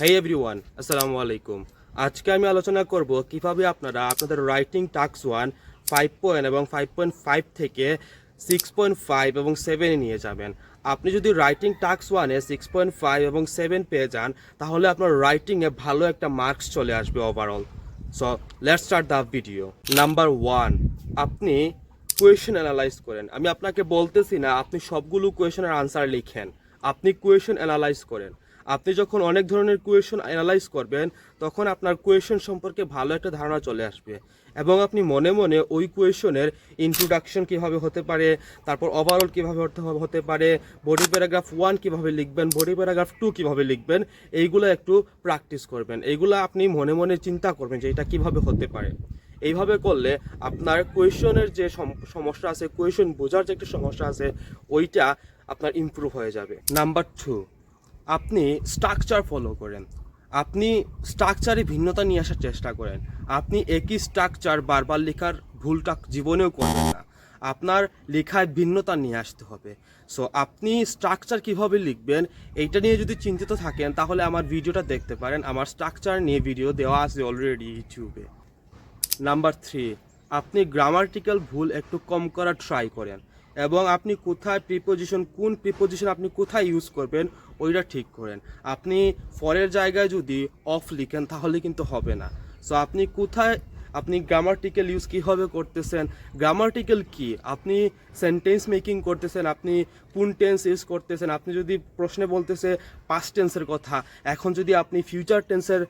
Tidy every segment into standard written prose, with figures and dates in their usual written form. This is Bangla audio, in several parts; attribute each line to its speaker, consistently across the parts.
Speaker 1: হেই এভরিওয়ান, আসসালামু আলাইকুম। আজকে আমি আলোচনা করব কিভাবে আপনারা আপনাদের রাইটিং টাস্ক 1 5 এবং 5.5 থেকে 6.5 এবং 7 নিয়ে যাবেন। আপনি যদি রাইটিং টাস্ক 1 এ 6.5 এবং 7 পেয়ে যান, তাহলে আপনার রাইটিংয়ে ভালো একটা মার্কস চলে আসবে overall. So let's start the video. Number 1, আপনি কোয়েশন অ্যানালাইজ করেন। আমি আপনাকে বলতেছি না আপনি সবগুলো কোয়েশনের আনসার লিখেন, আপনি কোয়েশন অ্যানালাইজ করেন। আপনি যখন অনেক ধরনের কোয়েশন অ্যানালাইজ করবেন, তখন আপনার কোয়েশন সম্পর্কে ভালো একটা ধারণা চলে আসবে এবং আপনি মনে মনে ওই কোয়েশনের ইন্ট্রোডাকশন কীভাবে হতে পারে, তারপর ওভারঅল কীভাবে হতে পারে, বডি প্যারাগ্রাফ 1 কীভাবে লিখবেন, বডি প্যারাগ্রাফ 2 কীভাবে লিখবেন, এইগুলো একটু প্র্যাকটিস করবেন। এইগুলো আপনি মনে মনে চিন্তা করবেন যে এটা কীভাবে হতে পারে। এইভাবে করলে আপনার কোয়েশনের যে সমস্যা আছে, কোয়েশন বোঝার যে একটা সমস্যা আছে, ওইটা আপনার ইমপ্রুভ হয়ে যাবে। নাম্বার 2, আপনি স্ট্রাকচার ফলো করেন। আপনি স্ট্রাকচারে ভিন্নতা নিয়ে আসার চেষ্টা করেন। আপনি একই স্ট্রাকচার বারবার লেখার ভুলটা জীবনেও করবেন না। আপনার লেখায় ভিন্নতা নিয়ে আসতে হবে। সো আপনি স্ট্রাকচার কিভাবে লিখবেন এইটা নিয়ে যদি চিন্তিত থাকেন, তাহলে আমার ভিডিওটা দেখতে পারেন। আমার স্ট্রাকচার নিয়ে ভিডিও দেওয়া আছে অলরেডি ইউটিউবে। নাম্বার 3, আপনি গ্রামাটিক্যাল ভুল একটু কম করার ট্রাই করেন এবং আপনি কোথায় প্রিপোজিশন, কোন প্রিপোজিশন আপনি কোথায় ইউজ করবেন ওইটা ঠিক করেন। আপনি ফরের জায়গায় যদি অফ লিখেন তাহলে কিন্তু হবে না। সো আপনি কোথায়, আপনি গ্রামাটিক্যাল ইউজ কীভাবে করতেছেন, গ্রামাটিক্যাল কি, আপনি সেন্টেন্স মেকিং করতেছেন, আপনি কোন টেন্স ইউজ করতেছেন। আপনি যদি প্রশ্নে বলতেছে পাস্ট টেন্সের কথা, এখন যদি আপনি ফিউচার টেন্সের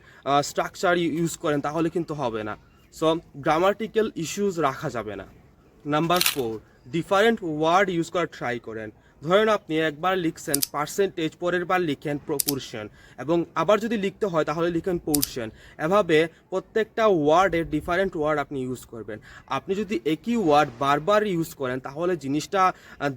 Speaker 1: স্ট্রাকচার ইউজ করেন তাহলে কিন্তু হবে না। সো গ্রামাটিক্যাল ইস্যুজ রাখা যাবে না। নাম্বার 4, ডিফারেন্ট ওয়ার্ড ইউজ করা ট্রাই করেন। ধরেন আপনি একবার লিখছেন পার্সেন্টেজ, পরের বার লিখেন প্রপোর্শন, এবং আবার যদি লিখতে হয় তাহলে লিখেন পোর্শন। এভাবে প্রত্যেকটা ওয়ার্ডের ডিফারেন্ট ওয়ার্ড আপনি ইউজ করবেন। আপনি যদি একই ওয়ার্ড বারবার ইউজ করেন তাহলে জিনিসটা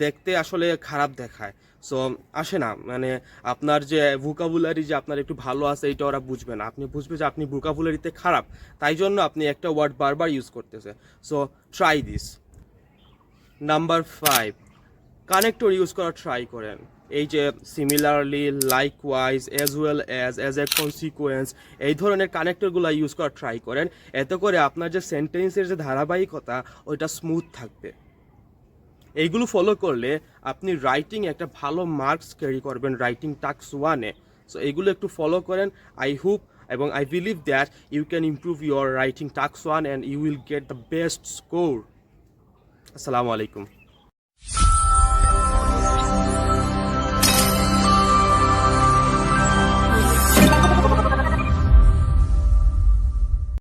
Speaker 1: দেখতে আসলে খারাপ দেখায়। সো আসে না, মানে আপনার যে ভোকাবুলারি যে আপনার একটু ভালো আছে এটা ওরা বুঝবে না। আপনি বুঝবে যে আপনি ভোকাবুলারিতে খারাপ, তাই জন্য আপনি একটা ওয়ার্ড বারবার ইউজ করতেছে। So try this. Number 5, connector use করা ট্রাই করেন। এই যে similarly, likewise, as a consequence, এই ধরনের কানেক্টরগুলো ইউজ করা ট্রাই করেন। এতে করে আপনার যে সেন্টেন্সের যে ধারাবাহিকতা ওইটা স্মুথ থাকবে। এইগুলো ফলো করলে আপনি রাইটিং একটা ভালো মার্কস ক্যারি করবেন রাইটিং টাস্ক 1-এ। সো এইগুলো একটু ফলো করেন। আই হোপ এবং I believe that you can improve your writing task 1 and you will get the best score. আসসালামু আলাইকুম।